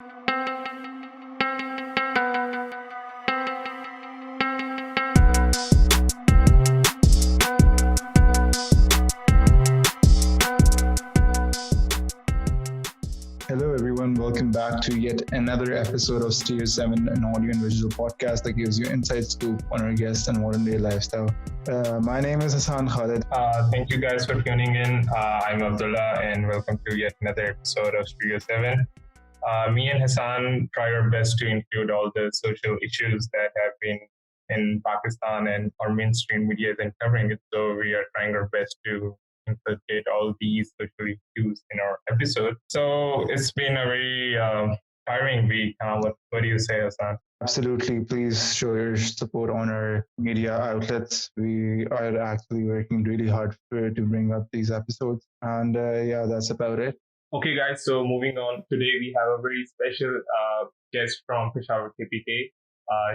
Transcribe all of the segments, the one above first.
Hello, everyone. Welcome back to yet another episode of Stereo 7, an audio and visual podcast that gives you inside scoop on our guests and modern day lifestyle. My name is Hassan Khalid. Thank you guys for tuning in. I'm Abdullah, and welcome to yet another episode of Studio 7. Me and Hassan try our best to include all the social issues that have been in Pakistan, and our mainstream media isn't covering it. So we are trying our best to inculcate all these social issues in our episode. So it's been a very tiring week. What do you say, Hassan? Absolutely. Please show your support on our media outlets. We are actually working really hard to bring up these episodes. And yeah, that's about it. Okay, guys, so moving on. Today we have a very special guest from Peshawar KPK.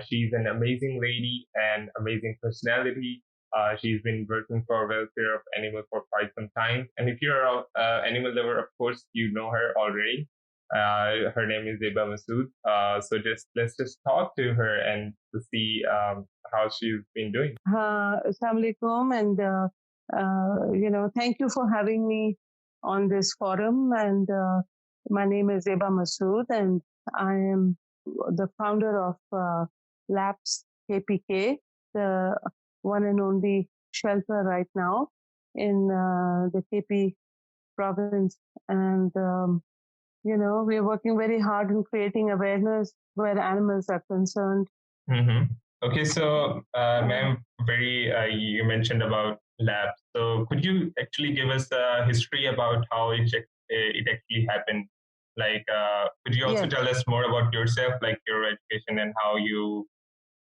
She's an amazing lady and amazing personality. She's been working for welfare of animals for quite some time. And if you're an animal lover, of course, you know her already. Her name is Zeba Masood. So let's just talk to her and to see how she's been doing. Assalamu alaikum, and thank you for having me on this forum. And my name is Zeba Masood, and I am the founder of Labs KPK, the one and only shelter right now in the KP province. And we are working very hard in creating awareness where animals are concerned. Mm-hmm. Okay, so ma'am, you mentioned about labs. So could you actually give us a history about how it actually happened? Like, could you also Yes. tell us more about yourself, like your education and how you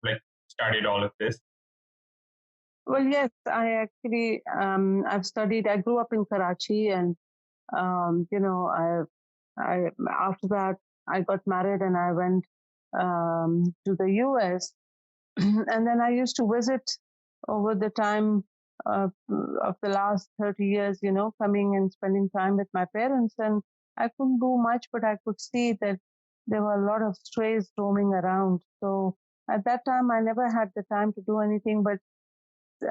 like started all of this? Well, yes, I've studied. I grew up in Karachi, and I after that I got married and I went to the U.S. and then I used to visit over the time of the last 30 years, coming and spending time with my parents. And I couldn't do much, but I could see that there were a lot of strays roaming around. So at that time, I never had the time to do anything, but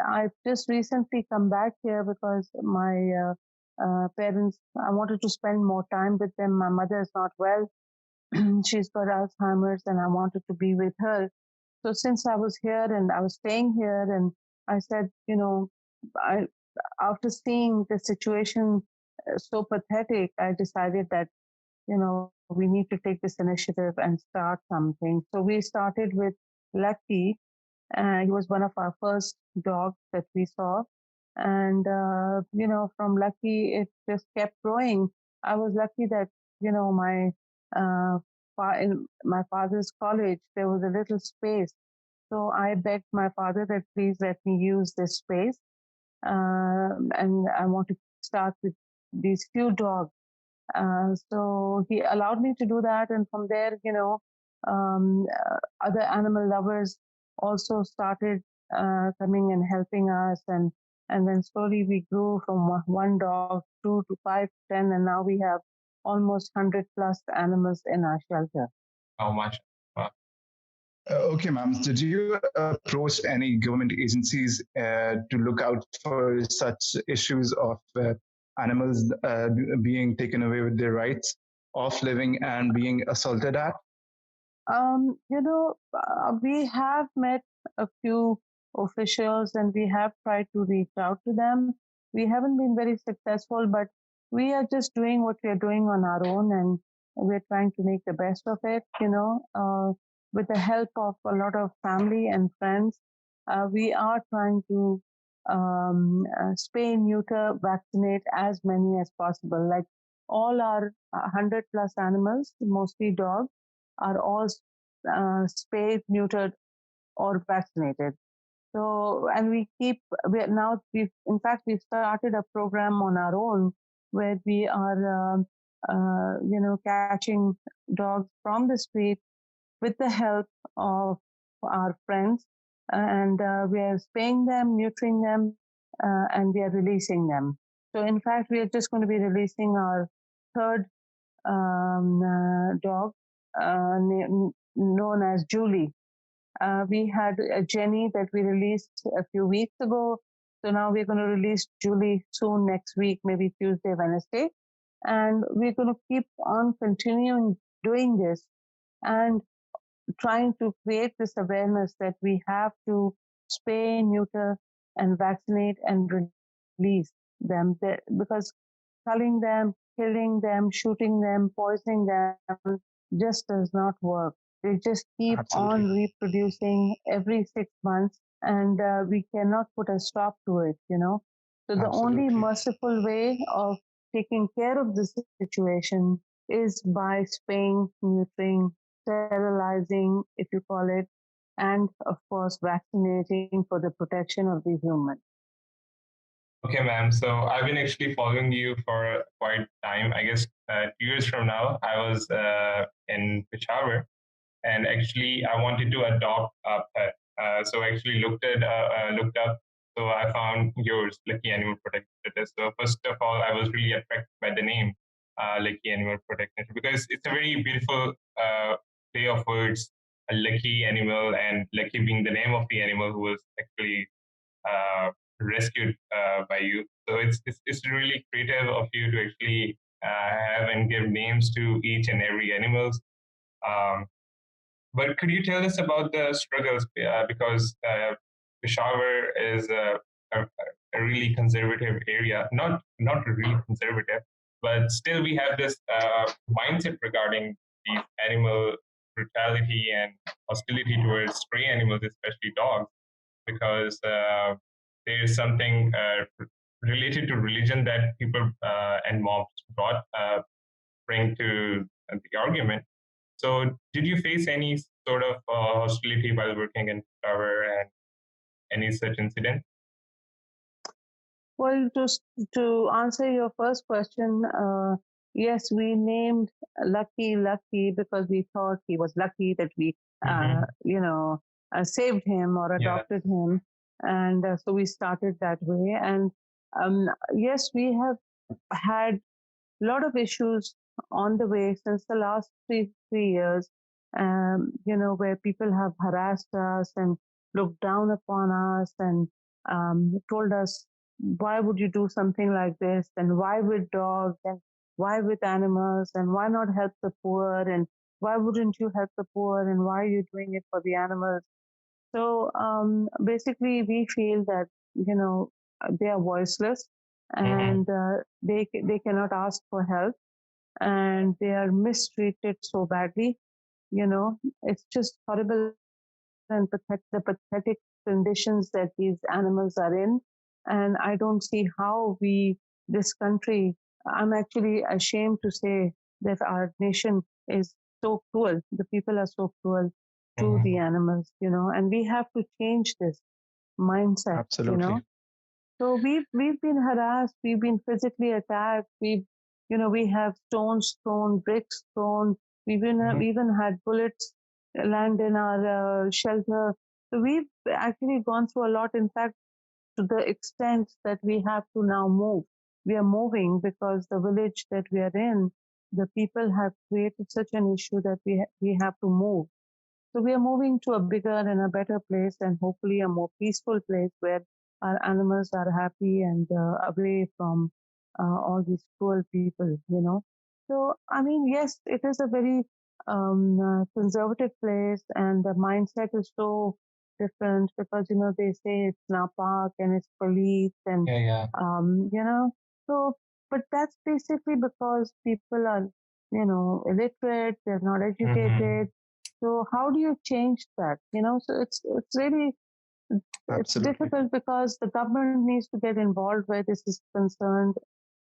I've just recently come back here because my parents, I wanted to spend more time with them. My mother is not well. She's got Alzheimer's, and I wanted to be with her. So since I was here and I was staying here, and I said, I after seeing the situation so pathetic, I decided that we need to take this initiative and start something. So we started with Lucky. He was one of our first dogs that we saw. And, from Lucky, it just kept growing. I was lucky that, uh, in my father's college, there was a little space. So I begged my father that please let me use this space. And I want to start with these few dogs. So he allowed me to do that. And from there, other animal lovers also started coming and helping us. And then slowly we grew from one dog, two to five, 10, and now we have almost 100 plus animals in our shelter. How much? Okay, ma'am. Did you approach any government agencies to look out for such issues of animals being taken away with their rights of living and being assaulted at? We have met a few officials and we have tried to reach out to them. We haven't been very successful, but we are just doing what we are doing on our own, and we're trying to make the best of it, with the help of a lot of family and friends. We are trying to spay, neuter, vaccinate as many as possible. Like all our 100 plus animals, mostly dogs, are all spayed, neutered, or vaccinated. So, and in fact, we've started a program on our own where we are, catching dogs from the street with the help of our friends. And we are spaying them, neutering them, and we are releasing them. So, in fact, we are just going to be releasing our third dog known as Julie. We had a Jenny that we released a few weeks ago. So now we're going to release Julie soon next week, maybe Tuesday, Wednesday. And we're going to keep on continuing doing this and trying to create this awareness that we have to spay, neuter, and vaccinate and release them because culling them, killing them, shooting them, poisoning them just does not work. They just keep on Absolutely. reproducing every 6 months, and we cannot put a stop to it, you know. So the only Absolutely. merciful way of taking care of the situation is by spaying, neutering, sterilizing, if you call it, and of course, vaccinating for the protection of the human. Okay, ma'am. So I've been actually following you for quite time. I guess 2 years from now, I was in Peshawar, and actually I wanted to adopt a pet. So I actually looked up. So I found yours, Lucky Animal Protection. So first of all, I was really attracted by the name, Lucky Animal Protection, because it's a very beautiful play of words. A lucky animal, and lucky being the name of the animal who was actually uh, rescued by you. So it's really creative of you to actually have and give names to each and every animals. Um, but could you tell us about the struggles? Because Peshawar is a really conservative area, not really conservative, but still we have this mindset regarding these animal brutality and hostility towards stray animals, especially dogs, because there is something related to religion that people and mobs brought bring to the argument. So, did you face any sort of hostility while working in Tower and any such incident? Well, to answer your first question, yes, we named Lucky because we thought he was lucky that we, Mm-hmm. saved him or Yeah. adopted him. And so we started that way. And yes, we have had a lot of issues on the way since the last three years, where people have harassed us and looked down upon us and told us, why would you do something like this? And why with dogs? And why with animals? And why not help the poor? And why wouldn't you help the poor? And why are you doing it for the animals? So basically, we feel that they are voiceless Mm-hmm. and they cannot ask for help and they are mistreated so badly. It's just horrible and the pathetic conditions that these animals are in. And I don't see how this country, I'm actually ashamed to say that our nation is so cruel. The people are so cruel to the Mm-hmm. animals, and we have to change this mindset. Absolutely. So we've been harassed, we've been physically attacked, we have stones thrown, bricks thrown, Mm-hmm. we even had bullets land in our shelter. So we've actually gone through a lot. In fact, to the extent that we have to now move. We are moving because the village that we are in, the people have created such an issue that we have to move. So we are moving to a bigger and a better place and hopefully a more peaceful place where our animals are happy and away from all these cruel people. So, I mean, yes, it is a very conservative place and the mindset is so different because, they say it's now park and it's police and, Yeah, yeah. so, but that's basically because people are, illiterate, they're not Mm-hmm. educated, so how do you change that? So it's really it's Absolutely. difficult because the government needs to get involved where this is concerned.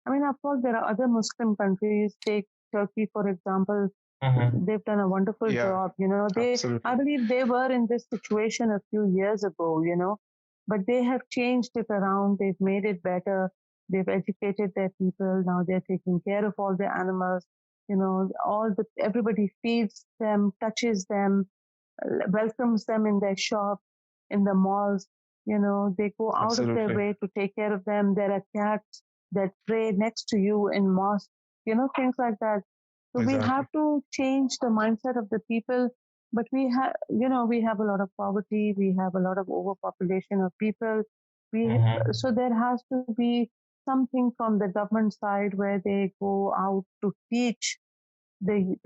I mean, of course, there are other Muslim countries. Take Turkey, for example. Mm-hmm. They've done a wonderful Yeah, job. I absolutely. believe they were in this situation a few years ago. But they have changed it around. They've made it better. They've educated their people. Now they're taking care of all the animals. Everybody feeds them, touches them, welcomes them in their shops, in the malls. They go out of their Absolutely. way to take care of them. There are cats that pray next to you in mosque, things like that. So we have Exactly. to change the mindset of the people. But we have a lot of poverty. We have a lot of overpopulation of people. Mm-hmm. So there has to be something from the government side where they go out to teach the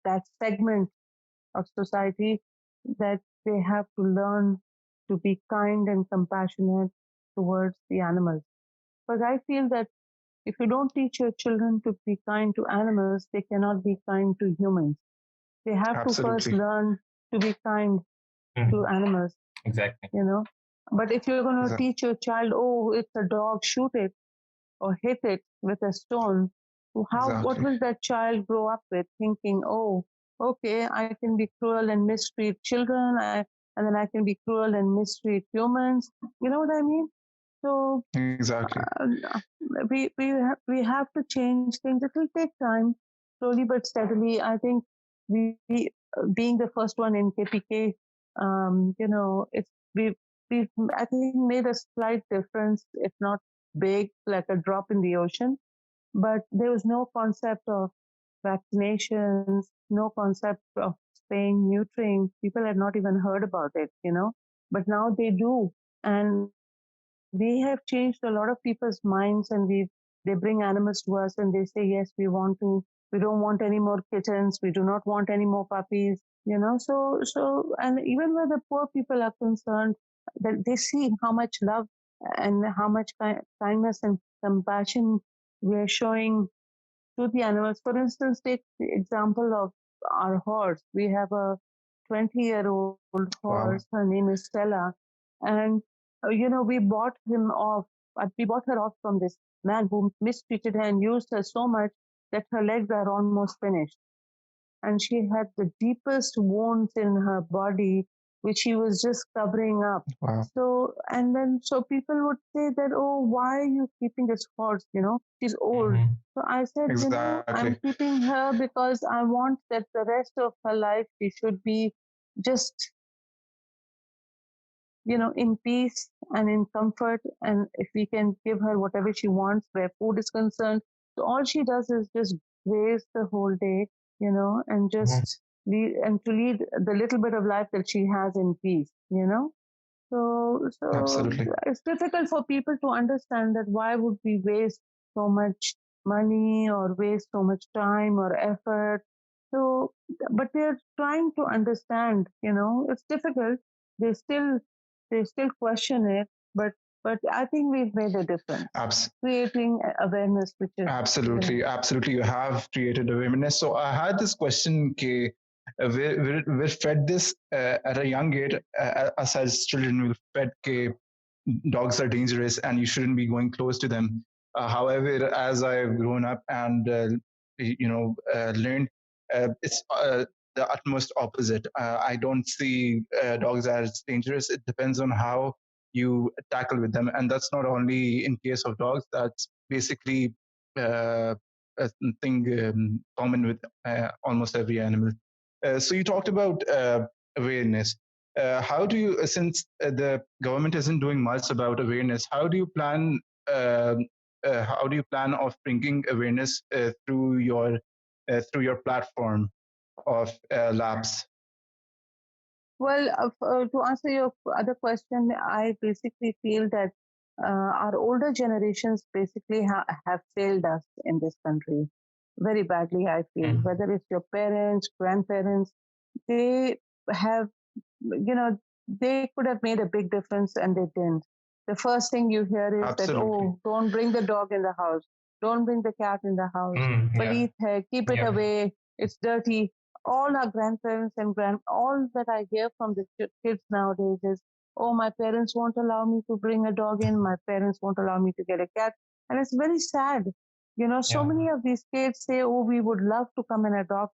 that segment of society that they have to learn to be kind and compassionate towards the animals. Because I feel that if you don't teach your children to be kind to animals, they cannot be kind to humans. They have to first Absolutely. learn to be kind to Mm-hmm. animals, Exactly. you know. But if you're going to Exactly. teach your child, oh, it's a dog, shoot it or hit it with a stone, what Exactly. will that child grow up with? Thinking, oh, okay, I can be cruel and mistreat children, and then I can be cruel and mistreat humans. You know what I mean? So Exactly. we have to change things. It will take time, slowly but steadily. I think being the first one in KPK, it's we I think made a slight difference, if not big, like a drop in the ocean. But there was no concept of vaccinations, no concept of spaying, neutering. People had not even heard about it. But now they do, and we have changed a lot of people's minds, and they bring animals to us and they say, yes, we don't want any more kittens, we do not want any more puppies. So and even where the poor people are concerned, that they see how much love and how much kindness and compassion we are showing to the animals. For instance, take the example of our horse. We have a 20-year-old horse. Wow. Her name is Stella. And, we bought him off. We bought her off from this man who mistreated her and used her so much that her legs are almost finished. And she had the deepest wounds in her body, which she was just covering up. Wow. So people would say that, oh, why are you keeping this horse? She's old. Mm-hmm. So I said, Exactly. I'm keeping her because I want that the rest of her life she should be just, in peace and in comfort. And if we can give her whatever she wants where food is concerned. So all she does is just graze the whole day, and Mm-hmm. just to lead the little bit of life that she has in peace. So Absolutely. it's difficult for people to understand that why would we waste so much money or waste so much time or effort. So, but they're trying to understand. It's difficult. They still they still question it, but I think we've made a difference, Abs- creating awareness, which is Absolutely, absolutely. You have created awareness. So I had this question: K, we're fed this at a young age. Us as children, we're fed K, dogs are dangerous and you shouldn't be going close to them. However, as I've grown up and learned, it's the utmost opposite. I don't see dogs as dangerous. It depends on how you tackle with them, and that's not only in case of dogs. That's basically a thing common with almost every animal. So you talked about awareness. How do you, since the government isn't doing much about awareness, uh, how do you plan of bringing awareness through your platform of labs? Well, to answer your other question, I basically feel that our older generations basically have failed us in this country very badly. I feel whether it's your parents, grandparents, they have, they could have made a big difference and they didn't. The first thing you hear is that, Absolutely. oh, don't bring the dog in the house, don't bring the cat in the house, Mm-hmm. Yeah. Palit hai, keep it Yeah. away, it's dirty. All our grandparents and all that I hear from the kids nowadays is, oh, my parents won't allow me to bring a dog in, my parents won't allow me to get a cat. And it's very sad. So Yeah. many of these kids say, oh, we would love to come and adopt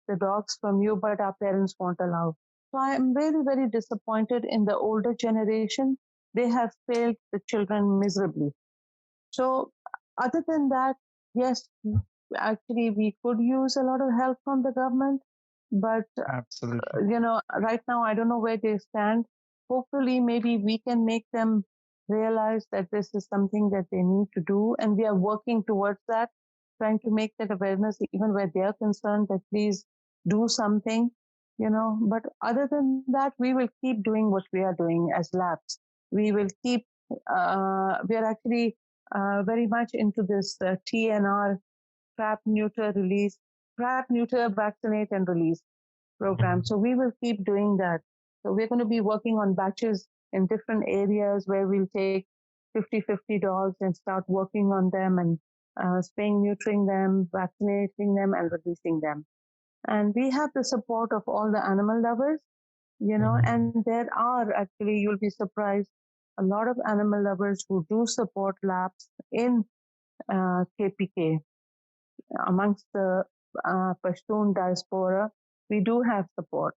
the dogs from you, but our parents won't allow. So I am very, very disappointed in the older generation. They have failed the children miserably. So, other than that, yes, actually, we could use a lot of help from the government, but Absolutely. right now, I don't know where they stand. Hopefully, maybe we can make them realize that this is something that they need to do, and we are working towards that. trying to make that awareness even where they are concerned that please do something, But other than that, we will keep doing what we are doing as labs. We will keep, we are actually very much into this TNR, trap, neuter, release, trap, neuter, vaccinate, and release program. So we will keep doing that. So we're going to be working on batches in different areas where we'll take 50 dogs and start working on them and spaying, neutering them, vaccinating them, and releasing them. And we have the support of all the animal lovers, and there are actually, you'll be surprised, a lot of animal lovers who do support labs in KPK amongst the Pashtun diaspora. We do have support.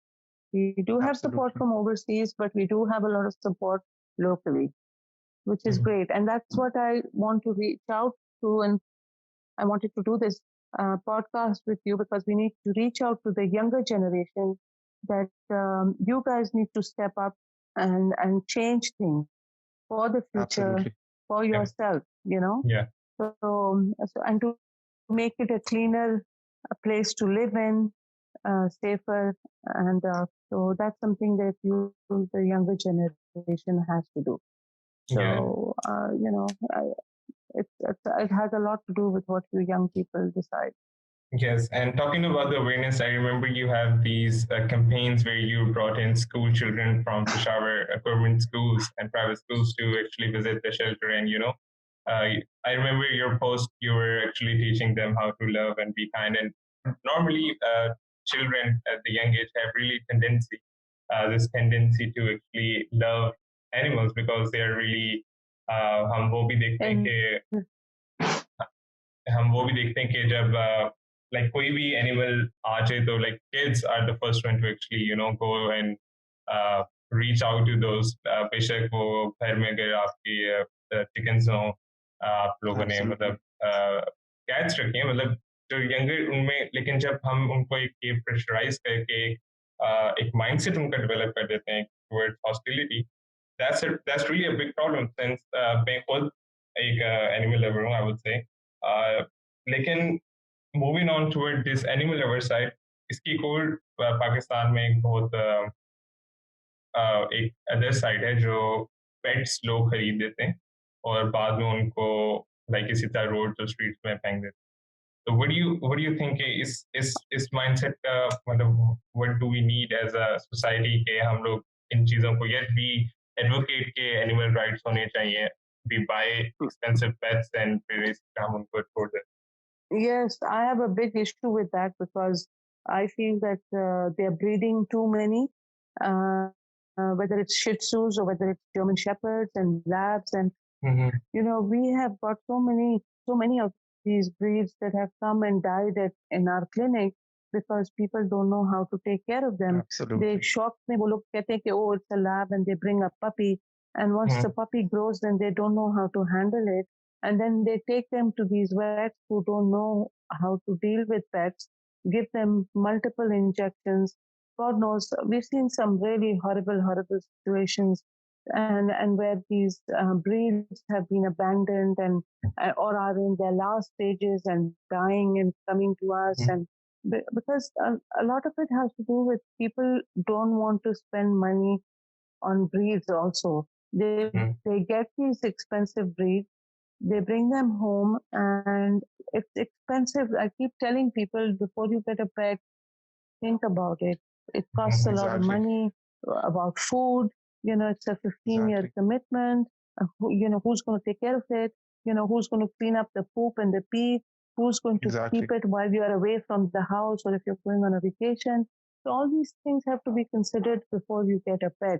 We do have support Absolutely. from overseas, but we do have a lot of support locally, which is great. And that's what I want to reach out to. And I wanted to do this podcast with you because we need to reach out to the younger generation that you guys need to step up and change things for the future, Absolutely. for Yeah. yourself, Yeah. So and to make it a cleaner place to live in, safer. And so that's something that the younger generation, has to do. Yeah. So, it has a lot to do with what you young people decide. Yes, and talking about the awareness, I remember you have these campaigns where you brought in school children from Peshawar government schools and private schools to actually visit the shelter. And, I remember your post, you were actually teaching them how to love and be kind. And normally, children at the young age have really this tendency to actually love animals because they are really, हम वो भी देखते हैं And कि हम वो भी देखते हैं कि जब like कोई भी animal आ जाए तो like kids are the first one to actually go and reach out to those बेशक वो घर में अगर आपकी chickens हो आप लोगों ने Absolutely. मतलब cats रखे हैं मतलब जो younger उनमें लेकिन जब हम उनको एक pressurize करके एक mindset उनका develop कर देते हैं towards hostility that's really a big problem since मैं खुद एक animal lover हूँ I would say लेकिन moving on toward this animal lover side इसकी एक और पाकिस्तान में एक बहुत एक अदर साइड है जो पेट्स लोग खरीद देते हैं और बाद में उनको लाइक इसी तरह रोड और स्ट्रीट्स में फेंक देते हैं तो what do you think इस माइंडसेट का मतलब what do we need as a society के हम लोग इन चीजों को yet भी advocate के एनिमल राइट्स होने चाहिए we buy expensive pets and फिर इस हम उनको छोड़ देते yes, I have a big issue with that because I feel that they're breeding too many, whether it's Shih Tzus or whether it's German Shepherds and Labs, and हैं we have got so many of these breeds that have come and died in our clinic because people don't know how to take care of them. Absolutely. They shock me, वो लोग कहते हैं कि oh, it's a lab, and they bring a puppy, and once the puppy grows, then they don't know how to handle it, and then they take them to these vets who don't know how to deal with pets, give them multiple injections. God knows, we've seen some really horrible situations, and where these breeds have been abandoned and or are in their last stages and dying and coming to us, and because a lot of it has to do with people don't want to spend money on breeds also. They get these expensive breeds, they bring them home, and it's expensive. I keep telling people, before you get a pet, think about it. It costs a lot of Exactly. money. About food, it's a 15-year Exactly. commitment. Who's going to take care of it? Who's going to clean up the poop and the pee? Who's going to Exactly. keep it while you are away from the house or if you're going on a vacation? So all these things have to be considered before you get a pet.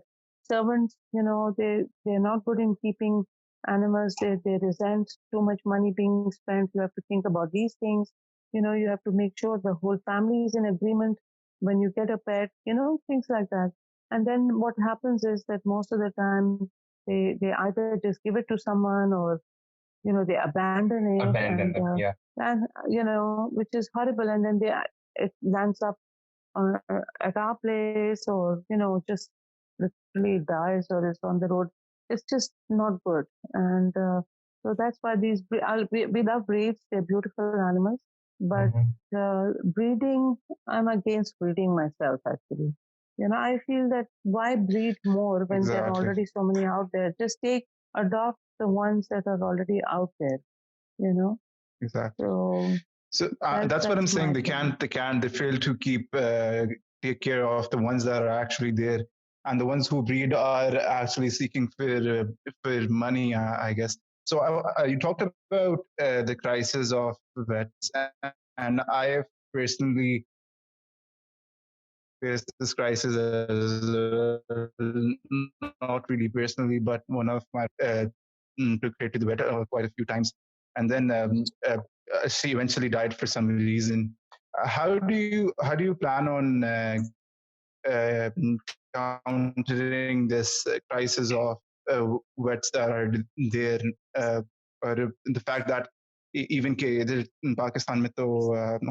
Servants, they're not good in keeping animals. They resent too much money being spent. You have to think about these things. You have to make sure the whole family is in agreement when you get a pet, things like that. And then what happens is that most of the time they either just give it to someone or, they abandon it, abandon them yeah and which is horrible. And then it lands up at our place, or, just literally dies or is on the road. It's just not good. And So that's why we love breeds. They're beautiful animals, but Mhm. breeding, I'm against breeding myself actually. I feel that why breed more when there are Exactly. already so many out there? Just adopt the ones that are already out there. You know. Exactly. So So that's what I'm that's saying. my They thing. can't. They can't. They fail to take care of the ones that are actually there, and the ones who breed are actually seeking for money. I guess. So you talked about the crisis of vets, and I have personally faced this crisis as well. Not really personally, but one of my took her to the vet quite a few times, and then she eventually died for some reason. How do you plan on countering this crisis of vets that are there, uh, or the fact that even के इधर पाकिस्तान में तो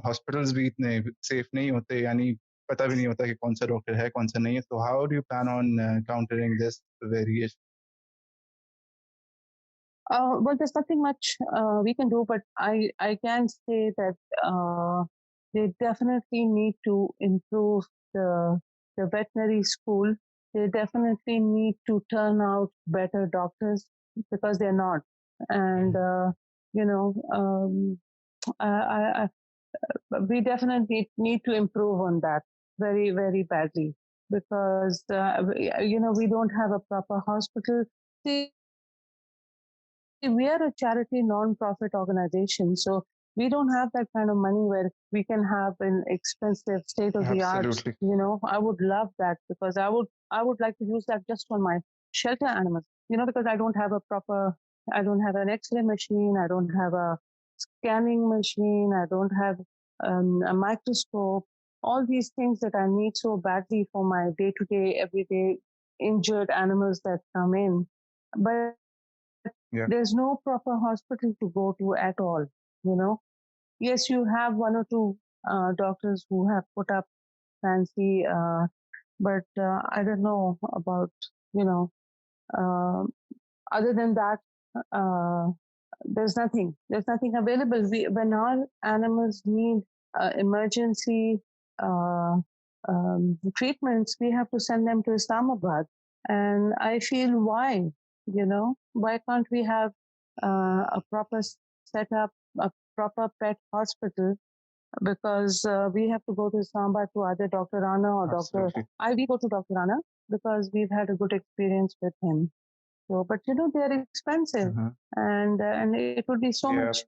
hospitals भी इतने safe नहीं होते, यानी पता भी नहीं होता कि कौन सा डॉक्टर है कौन सा नहीं है, तो how do you plan on countering this variation? Well, there's nothing much we can do, but I can say that they definitely need to improve the veterinary school. They definitely need to turn out better doctors because they're not. And you know, I, we definitely need to improve on that very very badly because we don't have a proper hospital. See, we are a charity non-profit organization, so we don't have that kind of money where we can have an expensive state of the art. Absolutely. I would love that because I would like to use that just on my shelter animals. Because I don't have an X-ray machine, I don't have a scanning machine, I don't have a microscope. All these things that I need so badly for my day-to-day, everyday injured animals that come in, but Yeah. there's no proper hospital to go to at all. You know, yes, you have one or two doctors who have put up fancy, but I don't know about you know. Uh, Other than that, uh, there's nothing. There's nothing available. When our animals need emergency uh, treatments, we have to send them to Islamabad. And I feel why can't we have a proper setup, a proper pet hospital? Because we have to go to Islamabad to either Dr. Rana or Dr. Absolutely. We go to Dr. Rana because we've had a good experience with him. So, but they're expensive, Uh-huh. and it would be so Yeah. much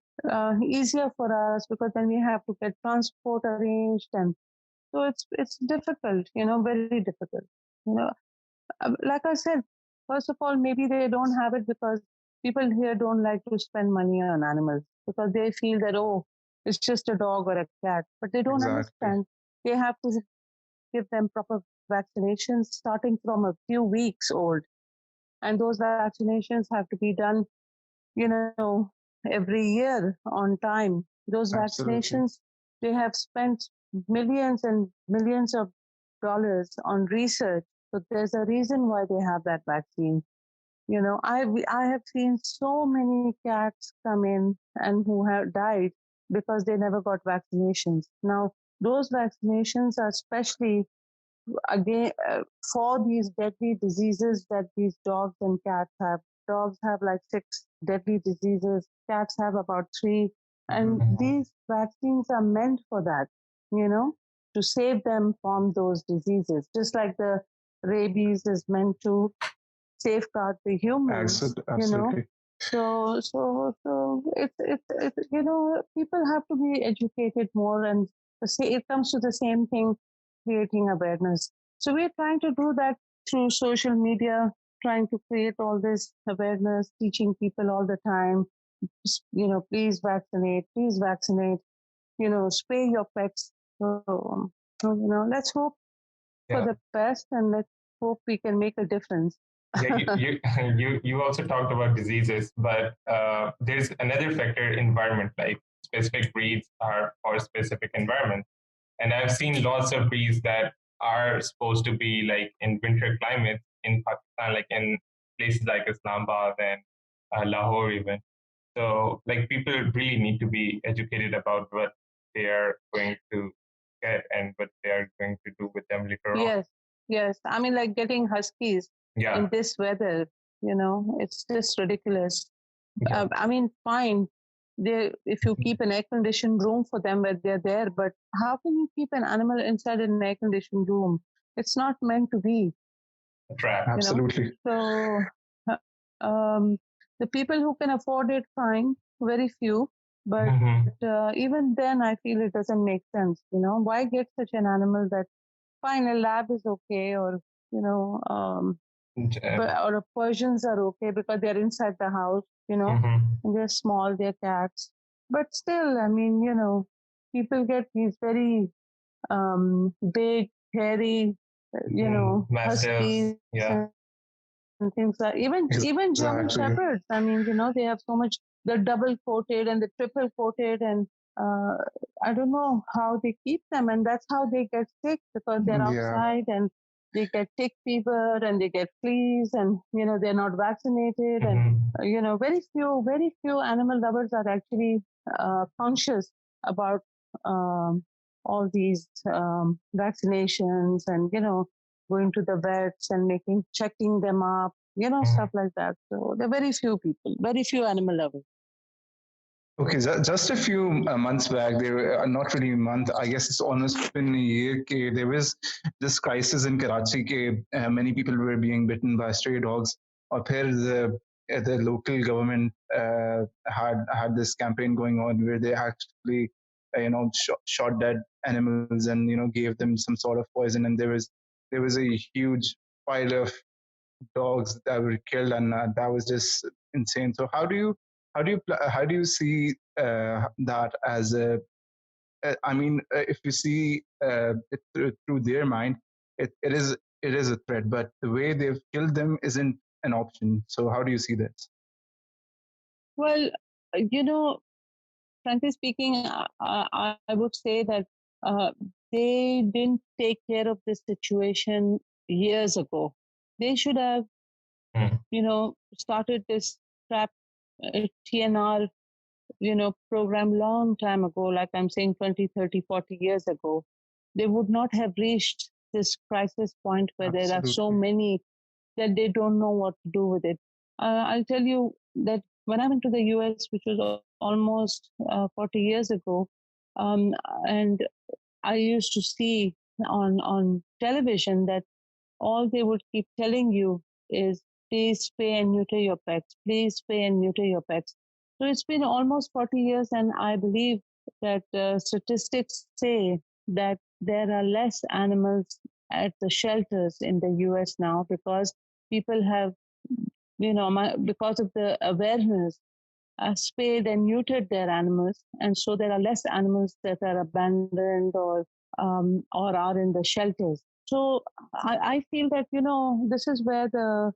easier for us because then we have to get transport arranged, and so it's difficult, very difficult. You know, like I said, first of all, maybe they don't have it because people here don't like to spend money on animals because they feel that it's just a dog or a cat, but they don't Exactly. understand. They have to give them proper vaccinations starting from a few weeks old, and those vaccinations have to be done every year on time. Those Absolutely. vaccinations, they have spent millions and millions of dollars on research. So there's a reason why they have that vaccine. I have seen so many cats come in and who have died because they never got vaccinations. Now, those vaccinations are specially again for these deadly diseases that these dogs and cats have. Dogs have like 6 deadly diseases, cats have about 3, and Mm-hmm. these vaccines are meant for that, you know to save them from those diseases, just like the rabies is meant to safeguard the humans. Absolutely. So it's people have to be educated more, and it comes to the same thing, creating awareness. So we're trying to do that through social media, trying to create all this awareness, teaching people all the time. Please vaccinate. Spay your pets. Let's hope for Yeah. the best, and let's hope we can make a difference. Yeah, you also talked about diseases, but there's another factor, environment, like specific breeds are for specific environments. And I've seen lots of breeds that are supposed to be like in winter climates in Pakistan, like in places like Islamabad and Lahore even. So, like, people really need to be educated about what they are going to get and what they are going to do with them later on. Yes, yes. I mean, like getting huskies Yeah, in this weather, it's just ridiculous. yeah, I mean, fine. If you keep an air-conditioned room for them where they're there, but how can you keep an animal inside an air-conditioned room? It's not meant to be, a trap. you know. Absolutely. So, um, the people who can afford it, fine, very few. But Mm-hmm. even then, I feel it doesn't make sense. Why get such an animal that fine, a lab is okay, or you know, but or Persians are okay because they're inside the house, Mm-hmm. and they're small, they're cats. But still, I mean, people get these very big, hairy, Massive. huskies Yeah. and things like even German Exactly. shepherds. I mean, they have so much. They're double coated and the triple coated, and uh, I don't know how they keep them, and that's how they get sick because they're Yeah. outside and they get tick fever and they get fleas, and they're not vaccinated, and Mm-hmm. very few animal lovers are actually conscious about um, all these vaccinations and going to the vets and checking them up, stuff like that. So there are very few people, very few animal lovers. Okay, just a few months back, there were not really a month. I guess it's almost been a year. There was this crisis in Karachi. Many people were being bitten by stray dogs. Or the local government had this campaign going on where they actually shot dead animals and gave them some sort of poison. And there was a huge pile of dogs that were killed, and that was just insane. So how do you see that as a? I mean, if you see it through their mind, it is a threat, but the way they've killed them isn't an option. So how do you see this? Well, frankly speaking, I would say that uh, they didn't take care of this situation years ago. They should have, started this trap TNR, program long time ago, like I'm saying 20, 30, 40 years ago. They would not have reached this crisis point where there are so Absolutely. many that they don't know what to do with it. I'll tell you that when I went to the US, which was almost 40 years ago, um, and I used to see on television that all they would keep telling you is please spay and neuter your pets, please spay and neuter your pets. So it's been almost 40 years, and I believe that statistics say that there are less animals at the shelters in the US now because people have, because of the awareness, spayed and neutered their animals, and so there are less animals that are abandoned or are in the shelters. So I feel that this is where the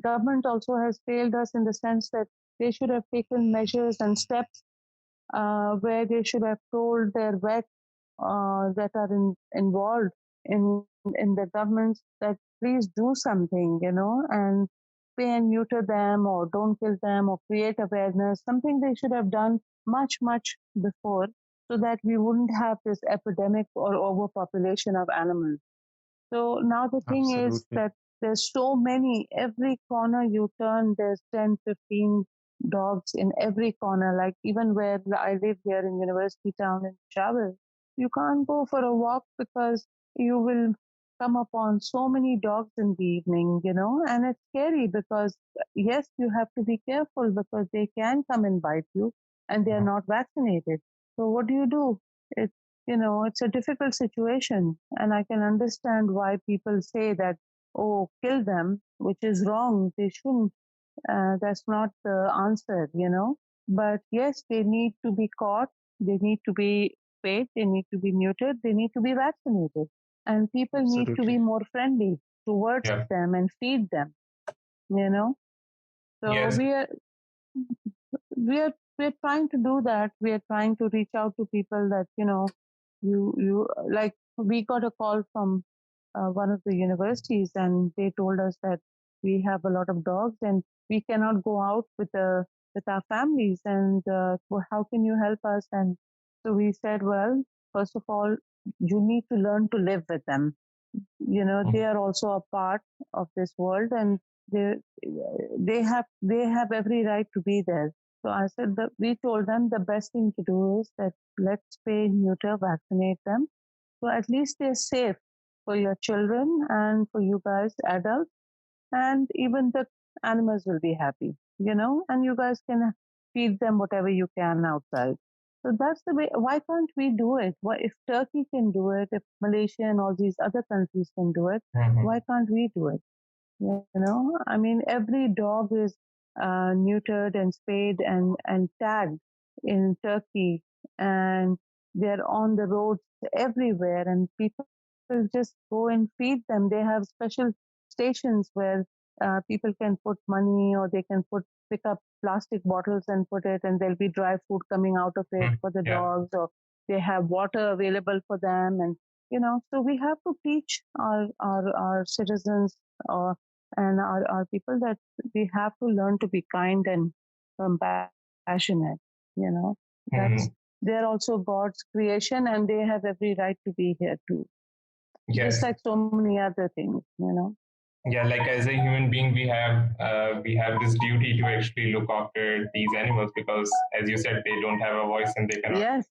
government also has failed us in the sense that they should have taken measures and steps where they should have told their vets that are involved in the governments that please do something, and pay and neuter them or don't kill them or create awareness. Something they should have done much before so that we wouldn't have this epidemic or overpopulation of animals. So now the thing is Absolutely. that there's so many, every corner you turn, there's 10, 15 dogs in every corner. Like even where I live here in University Town in Peshawar, you can't go for a walk because you will come upon so many dogs in the evening, and it's scary because yes, you have to be careful because they can come and bite you and they are not vaccinated. So what do you do? It's a difficult situation, and I can understand why people say that, oh, kill them, which is wrong. They shouldn't. That's not the answer, But yes, they need to be caught, they need to be spayed, they need to be neutered, they need to be vaccinated. And people need to be Absolutely. more friendly towards Yeah. them and feed them, you know. So Yes. we're trying to do that. We are trying to reach out to people that you like. We got a call from one of the universities, and they told us that we have a lot of dogs and we cannot go out with a with our families, and how can you help us? And so we said, well, first of all, you need to learn to live with them. They are also a part of this world, and they they have every right to be there. So I said that we told them the best thing to do is that let's spay, neuter, vaccinate them, so at least they're safe for your children and for you guys, adults, and even the animals will be happy, and you guys can feed them whatever you can outside. So that's the way. Why can't we do it? Why, if Turkey can do it, if Malaysia and all these other countries can do it, why can't we do it? I mean, every dog is neutered and spayed and tagged in Turkey, and they're on the roads everywhere, and people just go and feed them. They have special stations where people can put money, or they can pick up plastic bottles and put it, and there'll be dry food coming out of it for the dogs, or they have water available for them, and so we have to teach our citizens, and our people, that we have to learn to be kind and compassionate. That's they're also God's creation, and they have every right to be here too. Just like so many other things. Yeah, like as a human being, we have this duty to actually look after these animals because, as you said, they don't have a voice and they cannot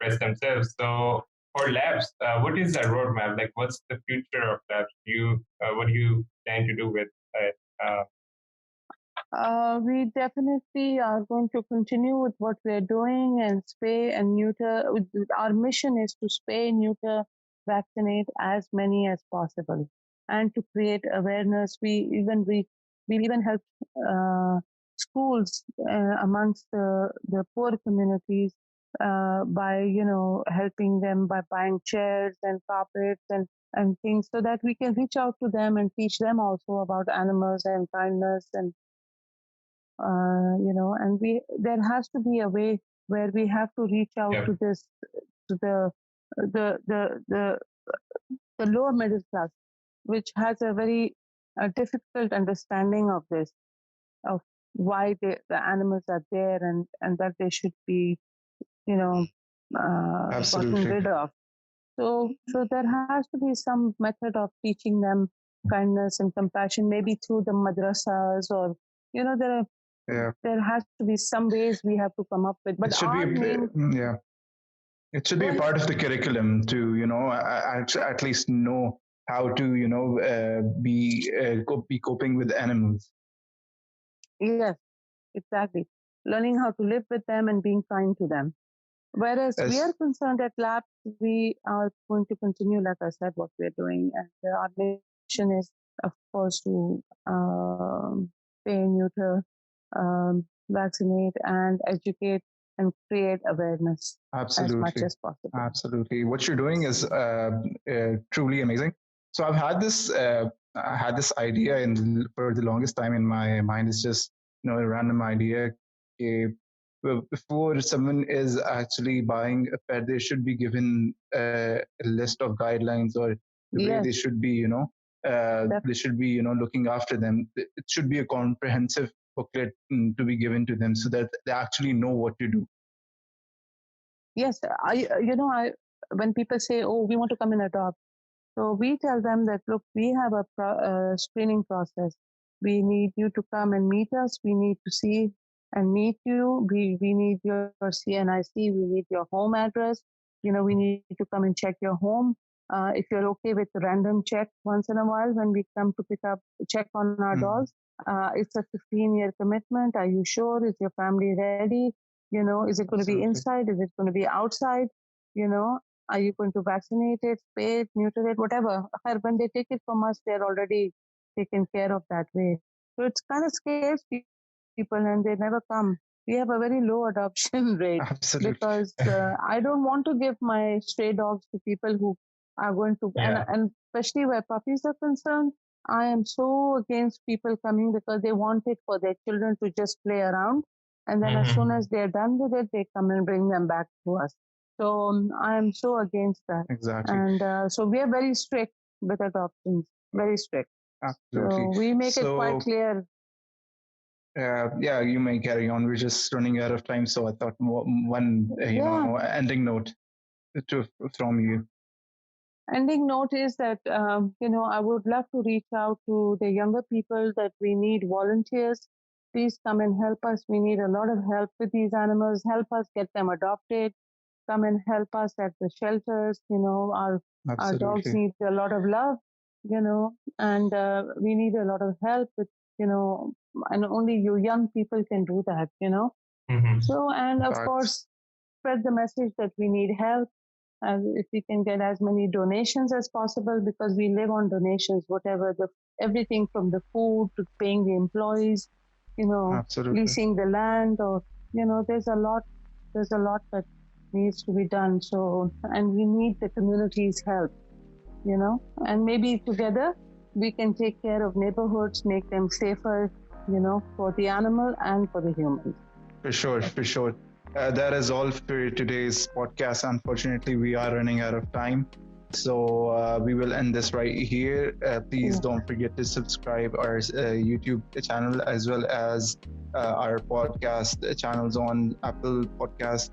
express themselves. So for labs, what is the roadmap? Like, what's the future of labs? What do you plan to do with it? We definitely are going to continue with what we're doing and spay and neuter. Our mission is to spay, neuter, vaccinate as many as possible, and to create awareness. We even help schools amongst the poor communities by helping them by buying chairs and carpets and things, so that we can reach out to them and teach them also about animals and kindness, and there has to be a way where we have to reach out to the the lower middle class, which has a very difficult understanding of this, of why the animals are there, and that they should be gotten rid of. So there has to be some method of teaching them kindness and compassion, maybe through the madrasas, or there has to be some ways we have to come up with. But it should be a part of the curriculum to at least know how to be coping with animals. Yes, exactly. Learning how to live with them and being kind to them. Whereas we are concerned at labs, we are going to continue, like I said, what we're doing, and our mission is, of course, to spay, neuter, vaccinate, and educate and create awareness as much as possible. Absolutely. What you're doing is truly amazing. So I've had this idea for the longest time in my mind. It's just a random idea. Before someone is actually buying a pet, they should be given a list of guidelines, or the way they should be, they should be, looking after them. It should be a comprehensive booklet to be given to them, so that they actually know what to do. Yes, when people say, "Oh, we want to come and adopt," so we tell them that, look, we have a screening process. We need you to come and meet us. We need to see and meet you. We need your CNIC. We need your home address. We need to come and check your home. If you're okay with random check once in a while when we come to check on our dogs, it's a 15-year commitment. Are you sure? Is your family ready? Is it going to be inside? Is it going to be outside? Are you going to vaccinate it, spay it, neuter it, whatever? When they take it from us, they're already taken care of that way. So it's kind of scares people, and they never come. We have a very low adoption rate because I don't want to give my stray dogs to people who are going to, and especially where puppies are concerned, I am so against people coming because they want it for their children to just play around. And then as soon as they're done with it, they come and bring them back to us. So I am so against that. Exactly. And so we are very strict with adoptions, very strict. Absolutely. So we make it quite clear. Yeah, you may carry on. We're just running out of time, so I thought one, Yeah. ending note to from you. Ending note is that, I would love to reach out to the younger people that we need volunteers. Please come and help us. We need a lot of help with these animals. Help us get them adopted. Come and help us at the shelters. Our dogs Absolutely. need a lot of love, and we need a lot of help with, you know, and only you young people can do that. Mm-hmm. So, and of Facts. course, spread the message that we need help, and if we can get as many donations as possible, because we live on donations, whatever the everything from the food to paying the employees, Absolutely. leasing the land, or there's a lot that needs to be done. So, and we need the community's help, and maybe together we can take care of neighborhoods, make them safer, for the animal and for the humans. For sure, for sure. That is all for today's podcast. Unfortunately, we are running out of time. So we will end this right here. Please Yeah. don't forget to subscribe our YouTube channel as well as our podcast channels on Apple Podcast,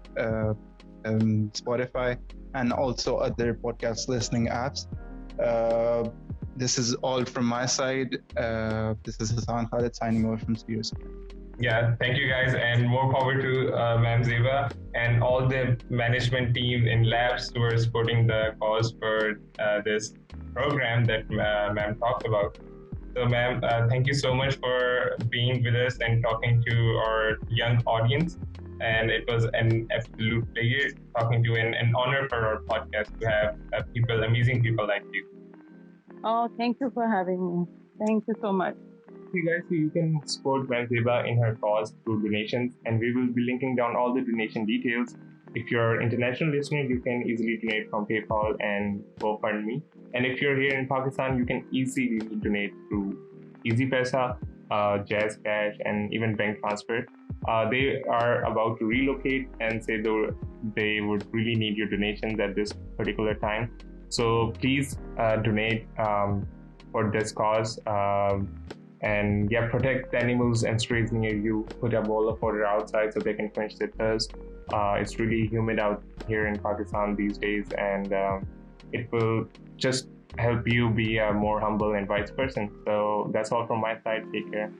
Spotify, and also other podcast listening apps. Uh, this is all from my side. This is Hassan Khalid signing off from Studios. Yeah, thank you guys, and more power to Ma'am Zeba and all the management team in labs who are supporting the cause for this program that Ma'am talked about. So, ma'am, thank you so much for being with us and talking to our young audience. And it was an absolute pleasure talking to you, and an honor for our podcast to have amazing people like you. Oh, thank you for having me. Thank you so much. You guys, so you can support Zeba in her cause through donations, and we will be linking down all the donation details. If you're international listener, you can easily donate from PayPal and GoFundMe. And if you're here in Pakistan, you can easily donate through Easy Pesa, Jazz Cash, and even bank transfer. They are about to relocate and say they would really need your donations at this particular time. So please donate for this cause. And yeah, protect the animals and strays near you. Put a bowl of water outside so they can quench their thirst. It's really humid out here in Pakistan these days, and it will just help you be a more humble and wise person. So that's all from my side. Take care.